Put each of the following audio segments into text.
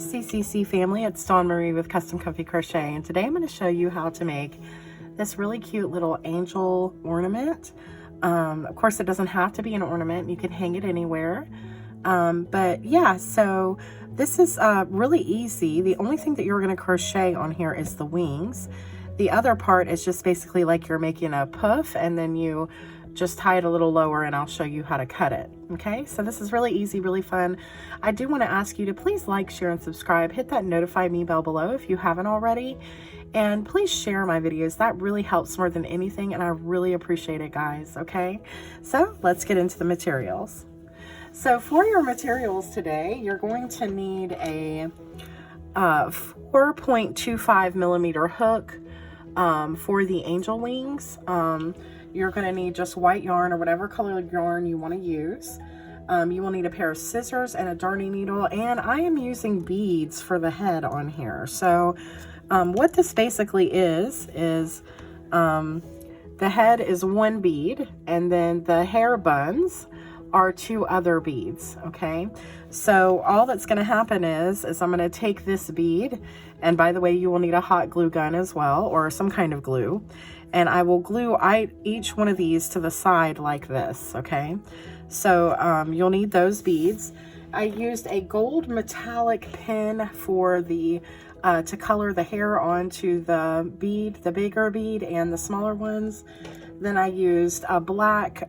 CCC family, it's Dawn Marie with Custom Comfy Crochet, and today I'm going to show you how to make this really cute little angel ornament. Of course, it doesn't have to be an ornament. You can hang it anywhere. But yeah, so this is really easy. The only thing that you're going to crochet on here is the wings. The other part is just basically like you're making a puff, and then you just tie it a little lower, and I'll show you how to cut it. Okay, so this is really easy, really fun. I do want to ask you to please like, share, and subscribe. Hit that notify me bell below if you haven't already, and please share my videos. That really helps more than anything, and I really appreciate it, guys. Okay, so let's get into the materials. So for your materials today, you're going to need a 4.25 millimeter hook for the angel wings. You're going to need just white yarn or whatever color yarn you want to use. You will need a pair of scissors and a darning needle, and I am using beads for the head on here. So what this basically is the head is one bead, and then the hair buns are two other beads. Okay, so all that's going to happen is I'm going to take this bead, and by the way, you will need a hot glue gun as well, or some kind of glue, and I will glue each one of these to the side like this. Okay, so you'll need those beads. I used a gold metallic pen for the to color the hair onto the bead, the bigger bead and the smaller ones. Then I used a black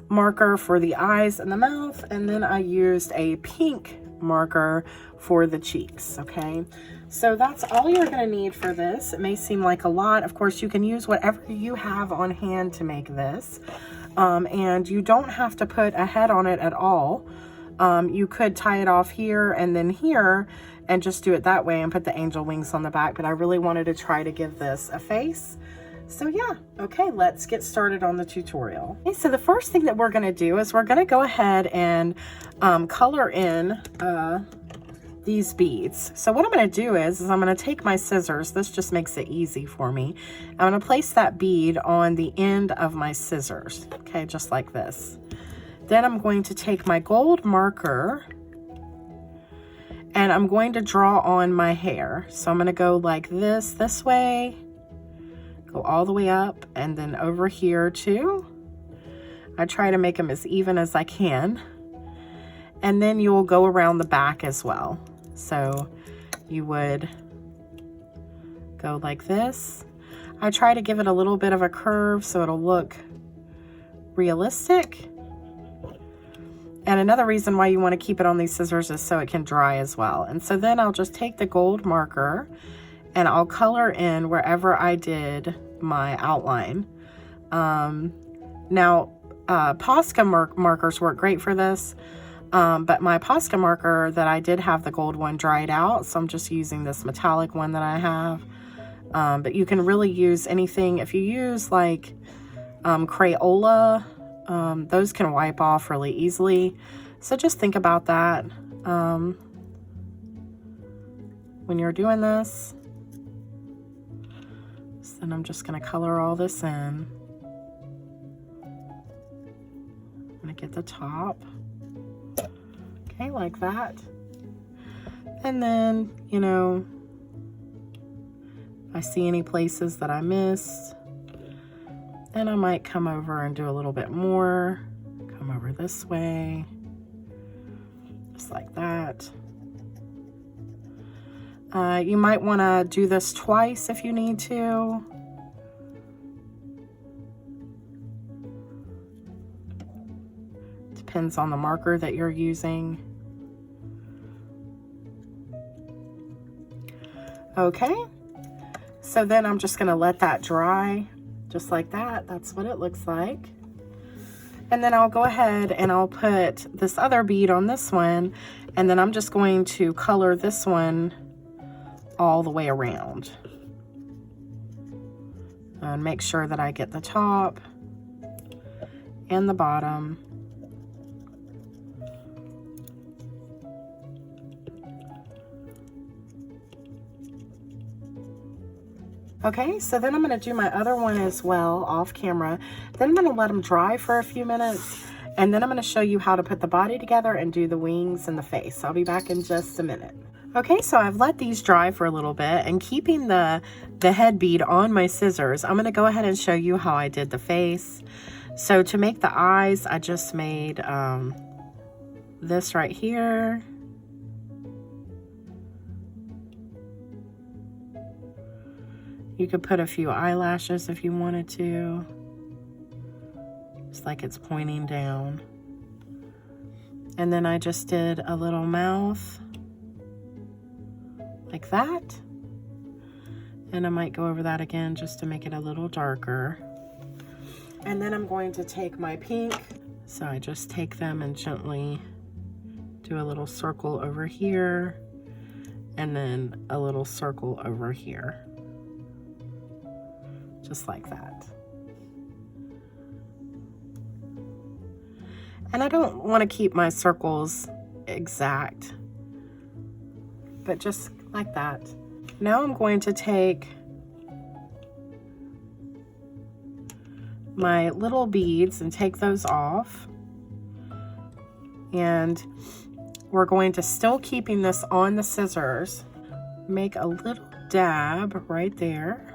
marker for the eyes and the mouth, and then I used a pink marker for the cheeks. Okay, so that's all you're going to need for this. It may seem like a lot. Of course, you can use whatever you have on hand to make this, and you don't have to put a head on it at all. You could tie it off here and then here and just do it that way and put the angel wings on the back, but I really wanted to try to give this a face. So yeah, okay, let's get started on the tutorial. Okay, so the first thing that we're going to do is we're going to go ahead and color in these beads. So what I'm going to do is I'm going to take my scissors. This just makes it easy for me. I'm going to place that bead on the end of my scissors. Okay, just like this. Then I'm going to take my gold marker and I'm going to draw on my hair. So I'm going to go like this way, go all the way up, and then over here too. I try to make them as even as I can. And then you will go around the back as well. So you would go like this. I try to give it a little bit of a curve so it'll look realistic. And another reason why you want to keep it on these scissors is so it can dry as well. And so then I'll just take the gold marker and I'll color in wherever I did my outline. Now, Posca markers work great for this, but my Posca marker that I did have the gold one dried out, so I'm just using this metallic one that I have. But you can really use anything. If you use like Crayola, those can wipe off really easily. So just think about that when you're doing this. So then I'm just going to color all this in. I'm going to get the top. Okay, like that. And then, you know, if I see any places that I missed, then I might come over and do a little bit more. Come over this way, just like that. You might want to do this twice if you need to. Depends on the marker that you're using. Okay, so then I'm just going to let that dry. Just like that. That's what it looks like. And then I'll go ahead and I'll put this other bead on this one, and then I'm just going to color this one all the way around and make sure that I get the top and the bottom. Okay, so then I'm going to do my other one as well off camera. Then I'm going to let them dry for a few minutes, and then I'm going to show you how to put the body together and do the wings and the face. I'll be back in just a minute. Okay, so I've let these dry for a little bit, and keeping the head bead on my scissors, I'm going to go ahead and show you how I did the face. So to make the eyes, I just made this right here. You could put a few eyelashes if you wanted to. It's like it's pointing down. And then I just did a little mouth like that. And I might go over that again just to make it a little darker. And then I'm going to take my pink. So I just take them and gently do a little circle over here, and then a little circle over here. Just like that. And I don't want to keep my circles exact, but just like that. Now I'm going to take my little beads and take those off. And we're going to, still keeping this on the scissors, make a little dab right there.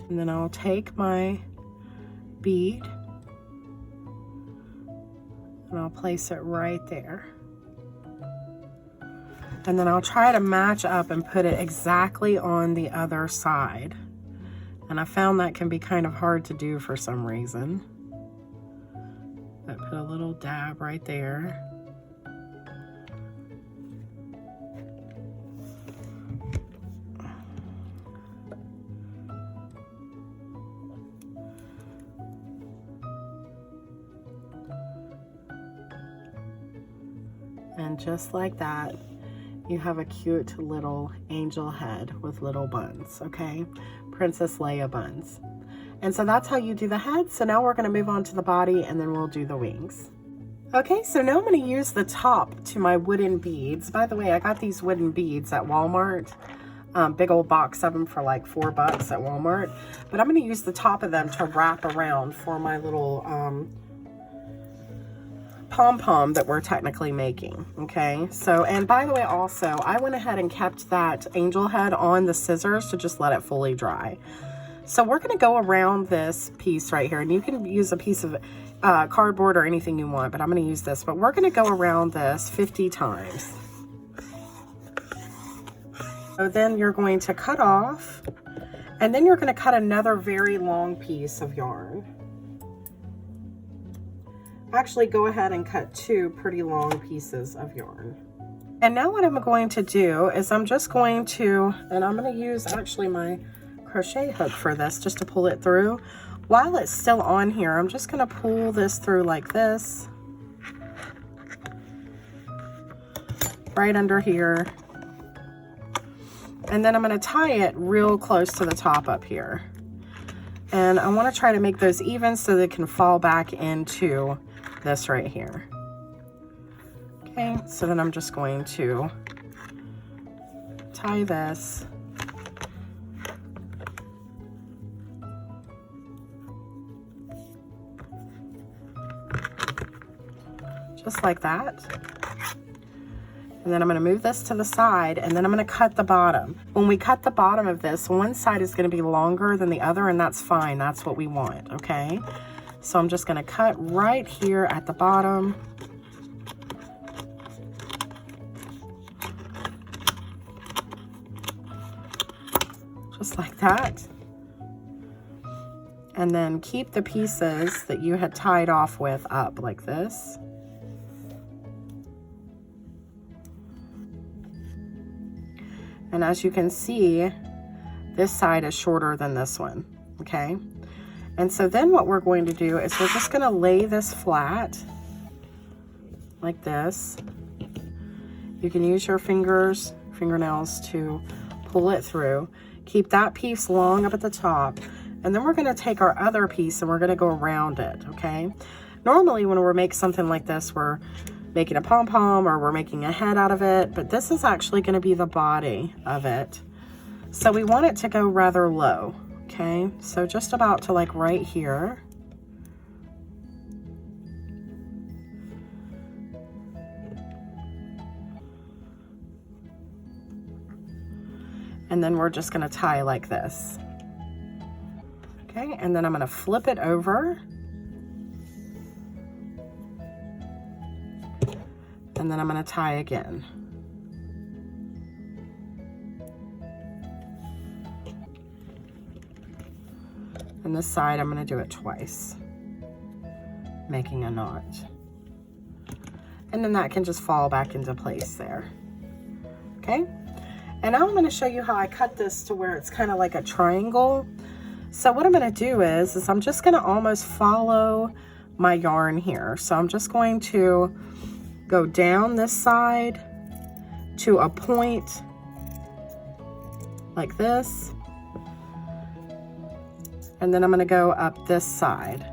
And then I'll take my bead and I'll place it right there. And then I'll try to match up and put it exactly on the other side. And I found that can be kind of hard to do for some reason. But put a little dab right there. And just like that, you have a cute little angel head with little buns, okay? Princess Leia buns. And so that's how you do the head. So now we're gonna move on to the body, and then we'll do the wings. Okay, so now I'm gonna use the top to my wooden beads. By the way, I got these wooden beads at Walmart. Big old box of them for like $4 at Walmart. But I'm gonna use the top of them to wrap around for my little pom-pom that we're technically making. Okay, so, and by the way, also I went ahead and kept that angel head on the scissors to just let it fully dry. So we're going to go around this piece right here, and you can use a piece of cardboard or anything you want, but I'm going to use this. But we're going to go around this 50 times. So then you're going to cut off, and then you're going to cut another very long piece of yarn. Actually, go ahead and cut 2 pretty long pieces of yarn. And now what I'm going to do is I'm just going to, and I'm going to use actually my crochet hook for this just to pull it through. While it's still on here, I'm just going to pull this through like this. Right under here. And then I'm going to tie it real close to the top up here. And I want to try to make those even so they can fall back into this right here. Okay, so then I'm just going to tie this. Just like that. And then I'm going to move this to the side, and then I'm going to cut the bottom. When we cut the bottom of this, one side is going to be longer than the other, and that's fine. That's what we want, okay? So I'm just going to cut right here at the bottom. Just like that. And then keep the pieces that you had tied off with up like this. And as you can see, this side is shorter than this one, okay? And so then what we're going to do is we're just going to lay this flat like this. You can use your fingernails to pull it through. Keep that piece long up at the top. And then we're going to take our other piece and we're going to go around it, okay? Normally when we make something like this, we're making a pom-pom or we're making a head out of it, but this is actually going to be the body of it. So we want it to go rather low, okay? So just about to like right here. And then we're just going to tie like this. Okay, and then I'm going to flip it over. And then I'm going to tie again. And this side, I'm going to do it twice, making a knot. And then that can just fall back into place there. Okay, and now I'm going to show you how I cut this to where it's kind of like a triangle. So what I'm going to do is I'm just going to almost follow my yarn here. So I'm just going to go down this side to a point like this. And then I'm going to go up this side.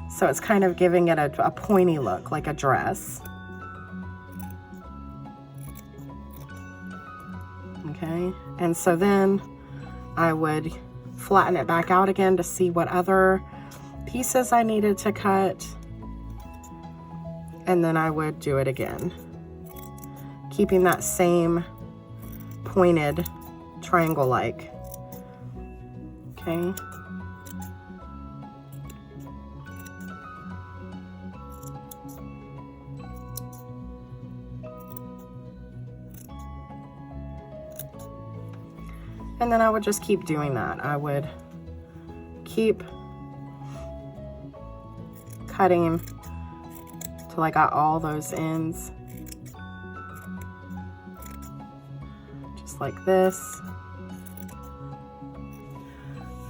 So it's kind of giving it a pointy look, like a dress. Okay, and so then I would flatten it back out again to see what other pieces I needed to cut. And then I would do it again, keeping that same pointed triangle-like. Okay. And then I would just keep doing that. I would keep cutting till I got all those ends. Just like this.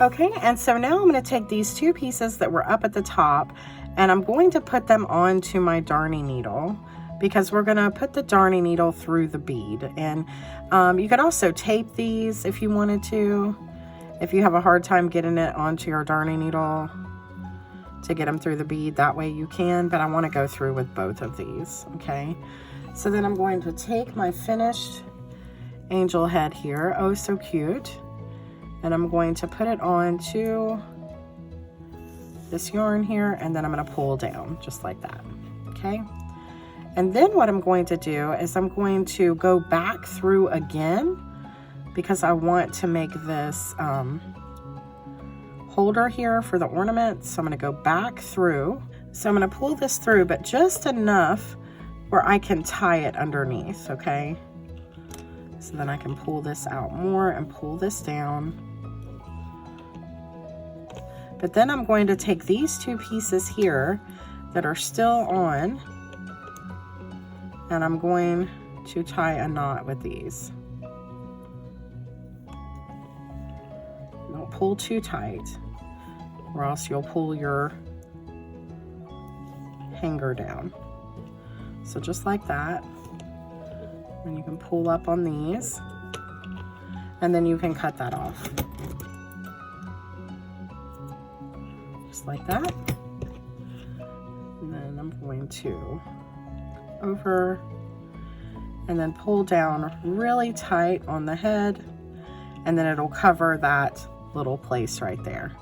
Okay, and so now I'm going to take these two pieces that were up at the top and I'm going to put them onto my darning needle, because we're going to put the darning needle through the bead. And you could also tape these if you wanted to, if you have a hard time getting it onto your darning needle to get them through the bead, that way you can, but I want to go through with both of these. Okay, so then I'm going to take my finished angel head here, oh so cute, and I'm going to put it onto this yarn here, and then I'm going to pull down just like that. Okay, and then what I'm going to do is I'm going to go back through again, because I want to make this holder here for the ornament. So I'm going to go back through. So I'm going to pull this through, but just enough where I can tie it underneath. Okay, so then I can pull this out more and pull this down. But then I'm going to take these two pieces here that are still on, and I'm going to tie a knot with these. Don't pull too tight, or else you'll pull your hanger down. So just like that. And you can pull up on these, and then you can cut that off. Just like that. And then I'm going to over and then pull down really tight on the head, and then it'll cover that little place right there.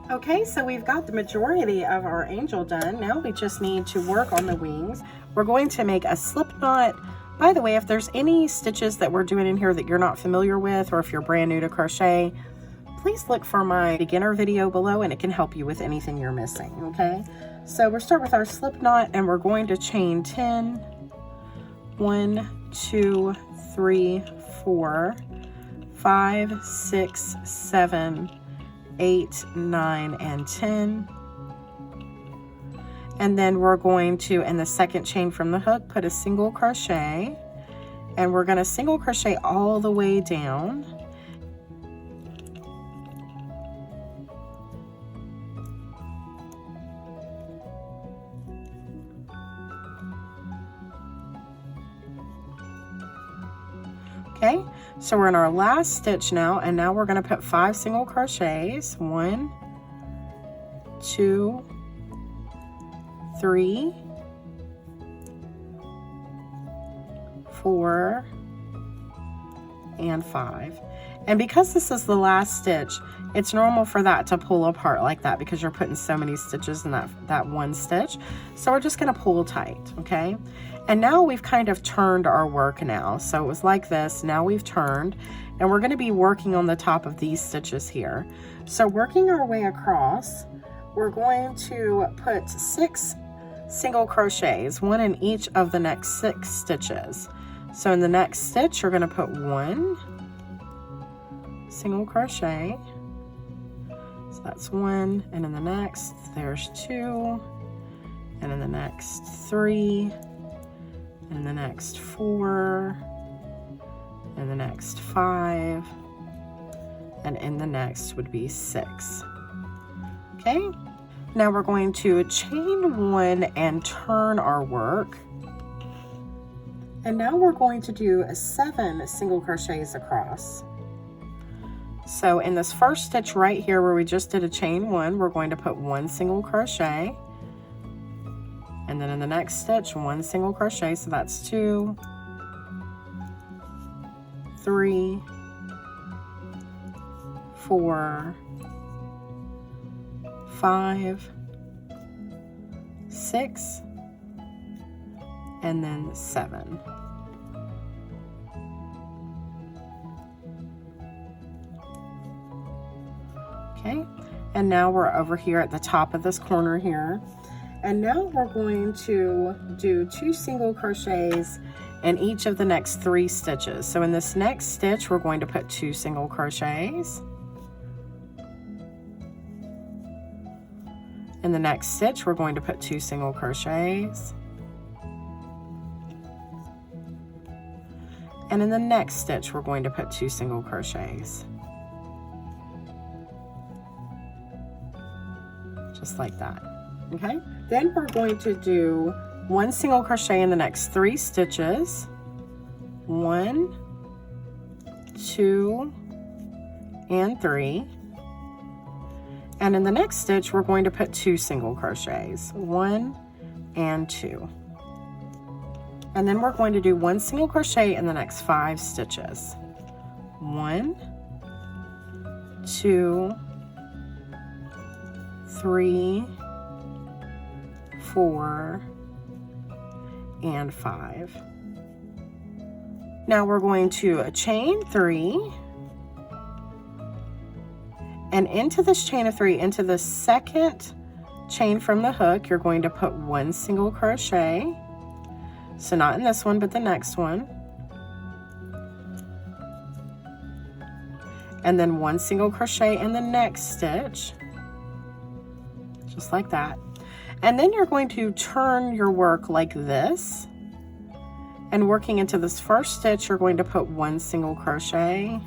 Okay, so we've got the majority of our angel done. Now we just need to work on the wings. We're going to make a slip knot. By the way, if there's any stitches that we're doing in here that you're not familiar with, or if you're brand new to crochet, please look for my beginner video below and it can help you with anything you're missing. Okay, so we'll start with our slip knot, and we're going to chain 10, 1, 2, 3, 4, 5, 6, 7, 8, 9, and 10. And then we're going to, in the second chain from the hook, put a single crochet, and we're going to single crochet all the way down. Okay, so we're in our last stitch now, and now we're going to put 5 single crochets. 1, 2, 3, 4, and 5. And because this is the last stitch, it's normal for that to pull apart like that because you're putting so many stitches in that one stitch. So we're just gonna pull tight, okay? And now we've kind of turned our work now. So it was like this, now we've turned, and we're gonna be working on the top of these stitches here. So working our way across, we're going to put 6 single crochets, 1 in each of the next 6 stitches. So in the next stitch, you're gonna put 1 single crochet. So that's 1, and in the next, there's 2, and in the next 3, and in the next 4, and the next 5, and in the next would be 6. Okay, now we're going to chain 1 and turn our work. And now we're going to do 7 single crochets across. So in this first stitch right here where we just did a chain 1, we're going to put 1 single crochet. And then in the next stitch, 1 single crochet, so that's 2, 3, 4, 5, 6, and then 7. Okay, and now we're over here at the top of this corner here. And now we're going to do 2 single crochets in each of the next 3 stitches. So in this next stitch, we're going to put 2 single crochets. In the next stitch, we're going to put 2 single crochets. And in the next stitch, we're going to put 2 single crochets. Just like that, okay? Then we're going to do 1 single crochet in the next 3 stitches. 1, 2, and 3. And in the next stitch, we're going to put 2 single crochets, 1 and 2. And then we're going to do 1 single crochet in the next 5 stitches. 1, 2, 3, 4, and 5. Now we're going to chain 3, and into this chain of 3, into the second chain from the hook, you're going to put 1 single crochet. So not in this one, but the next one. And then 1 single crochet in the next stitch. Just like that. And then you're going to turn your work like this. And working into this first stitch, you're going to put 1 single crochet.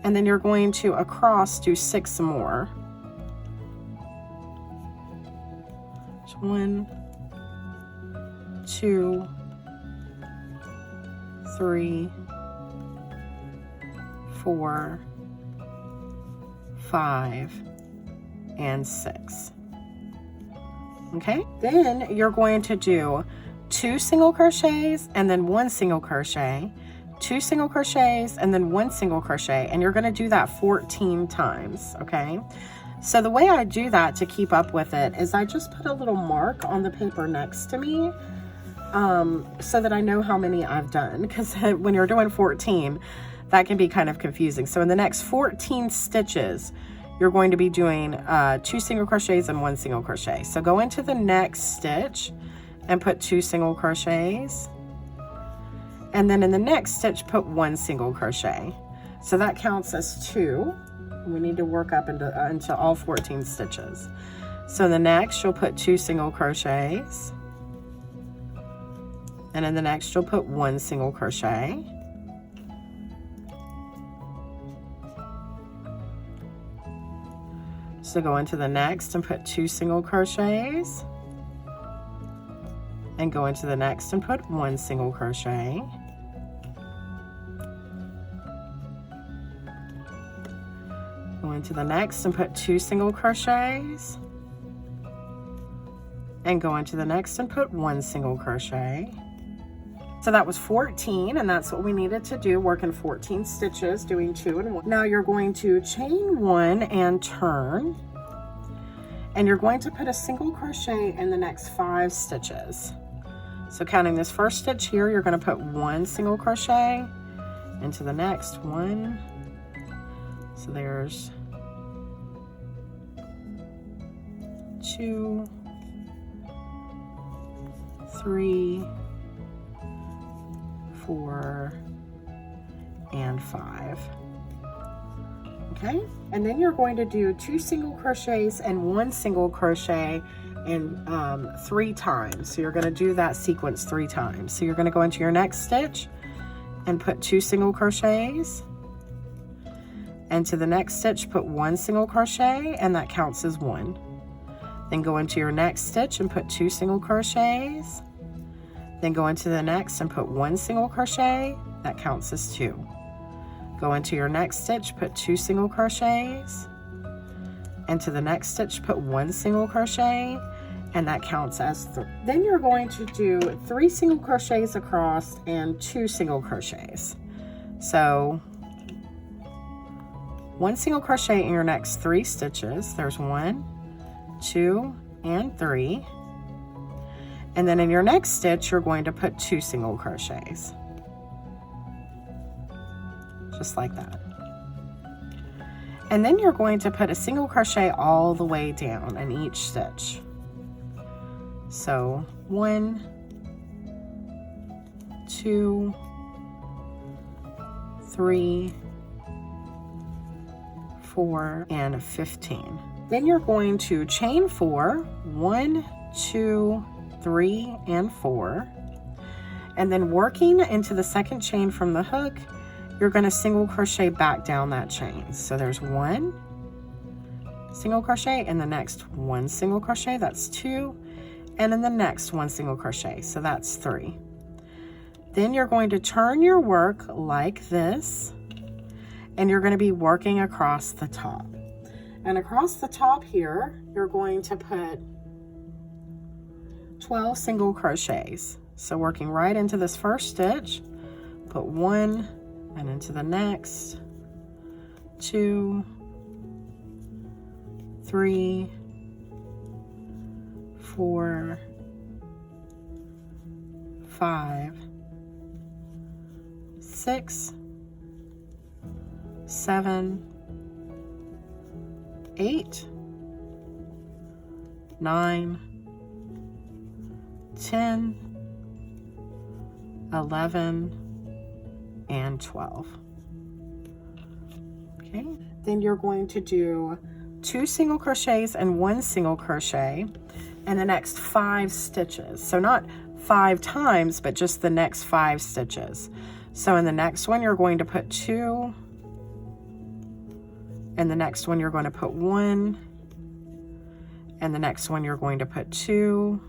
And then you're going to across do 6 more. 1, 2, 3, 4, 5, and 6. Okay, then you're going to do 2 single crochets and then 1 single crochet, 2 single crochets and then 1 single crochet, and you're going to do that 14 times. Okay, so the way I do that to keep up with it is I just put a little mark on the paper next to me, so that I know how many I've done, because when you're doing 14, that can be kind of confusing. So in the next 14 stitches, you're going to be doing 2 single crochets and 1 single crochet. So go into the next stitch and put 2 single crochets, and then in the next stitch put 1 single crochet. So that counts as 2. We need to work up into all 14 stitches. So in the next you'll put 2 single crochets, and in the next you'll put 1 single crochet. So go into the next and put 2 single crochets, and go into the next and put 1 single crochet. Go into the next and put 2 single crochets, and go into the next and put 1 single crochet. So that was 14, and that's what we needed to do, working 14 stitches, doing 2 and 1. Now you're going to chain 1 and turn, and you're going to put a single crochet in the next 5 stitches. So counting this first stitch here, you're going to put 1 single crochet into the next 1. So there's 2, 3, 4, and 5. Okay, and then you're going to do 2 single crochets and 1 single crochet and 3 times. So you're going to do that sequence 3 times. So you're going to go into your next stitch and put 2 single crochets, and to the next stitch put 1 single crochet, and that counts as 1. Then go into your next stitch and put 2 single crochets, then go into the next and put 1 single crochet, that counts as 2. Go into your next stitch, put 2 single crochets, and to the next stitch put 1 single crochet, and that counts as 3. Then you're going to do 3 single crochets across and 2 single crochets. So 1 single crochet in your next 3 stitches. There's 1, 2, and 3. And then in your next stitch, you're going to put 2 single crochets. Just like that. And then you're going to put a single crochet all the way down in each stitch. So 1, 2, 3, 4, and 15. Then you're going to chain 4, 1, 2, 3, and 4. And then working into the second chain from the hook, you're going to single crochet back down that chain. So there's 1 single crochet, and the next 1 single crochet, that's 2, and then the next 1 single crochet, so that's 3. Then you're going to turn your work like this, and you're going to be working across the top. And across the top here, you're going to put 12 single crochets. So working right into this first stitch, put 1, and into the next, 2, 3, 4, 5, 6, 7, 8, 9, 10, 11, and 12. Okay, then you're going to do 2 single crochets and 1 single crochet in the next 5 stitches. So not 5 times, but just the next 5 stitches. So in the next one, you're going to put 2, and the next one you're going to put 1, and the next one you're going to put 2,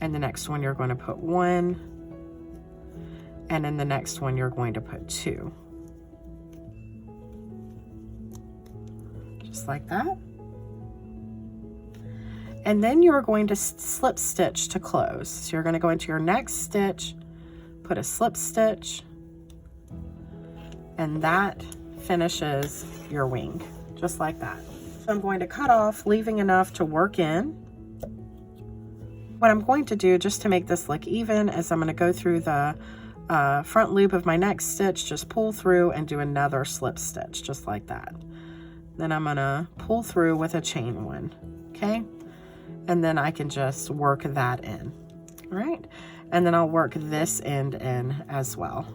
and the next one you're going to put 1, and in the next one you're going to put 2. Just like that. And then you're going to slip stitch to close. So you're going to go into your next stitch, put a slip stitch, and that finishes your wing, just like that. So I'm going to cut off, leaving enough to work in. What I'm going to do, just to make this look even, is I'm going to go through the front loop of my next stitch, just pull through and do another slip stitch, just like that. Then I'm going to pull through with a chain 1, okay? And then I can just work that in, all right? And then I'll work this end in as well.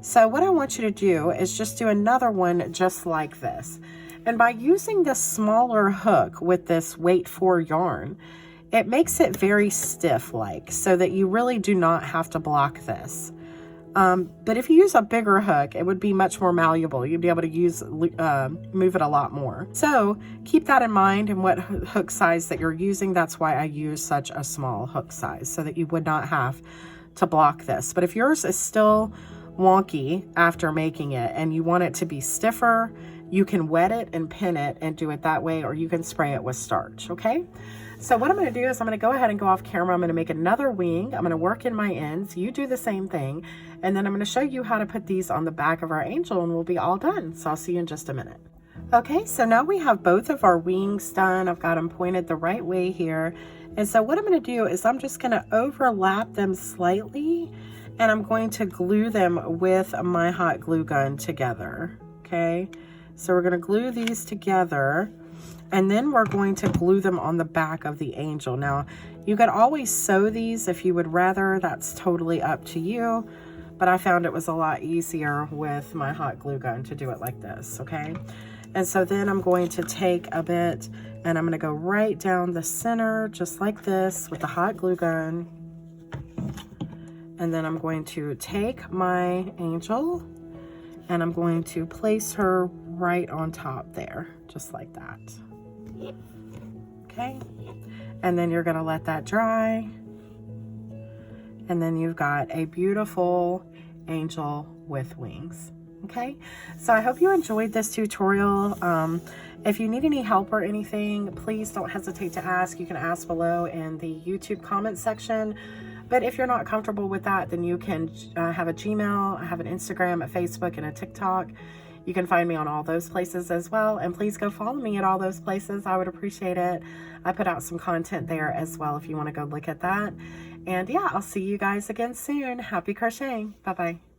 So what I want you to do is just do another one just like this. And by using this smaller hook with this weight 4 yarn, it makes it very stiff like, so that you really do not have to block this. But if you use a bigger hook, it would be much more malleable. You'd be able to move it a lot more. So keep that in mind, and what hook size that you're using. That's why I use such a small hook size, so that you would not have to block this. But if yours is still wonky after making it and you want it to be stiffer, you can wet it and pin it and do it that way, or you can spray it with starch, okay? So what I'm going to do is I'm going to go ahead and go off camera. I'm going to make another wing. I'm going to work in my ends. You do the same thing. And then I'm going to show you how to put these on the back of our angel and we'll be all done. So I'll see you in just a minute. Okay, so now we have both of our wings done. I've got them pointed the right way here. And so what I'm going to do is I'm just going to overlap them slightly and I'm going to glue them with my hot glue gun together. Okay, so we're going to glue these together and then we're going to glue them on the back of the angel. Now, you could always sew these if you would rather. That's totally up to you. But I found it was a lot easier with my hot glue gun to do it like this, okay? And so then I'm going to take a bit and I'm going to go right down the center just like this with the hot glue gun. And then I'm going to take my angel and I'm going to place her right on top there, just like that. Okay, and then you're going to let that dry. And then you've got a beautiful angel with wings. Okay, so I hope you enjoyed this tutorial. If you need any help or anything, please don't hesitate to ask. You can ask below in the YouTube comment section. But if you're not comfortable with that, then you can have a Gmail, I have an Instagram, a Facebook, and a TikTok. You can find me on all those places as well. And please go follow me at all those places. I would appreciate it. I put out some content there as well if you want to go look at that. And yeah, I'll see you guys again soon. Happy crocheting. Bye-bye.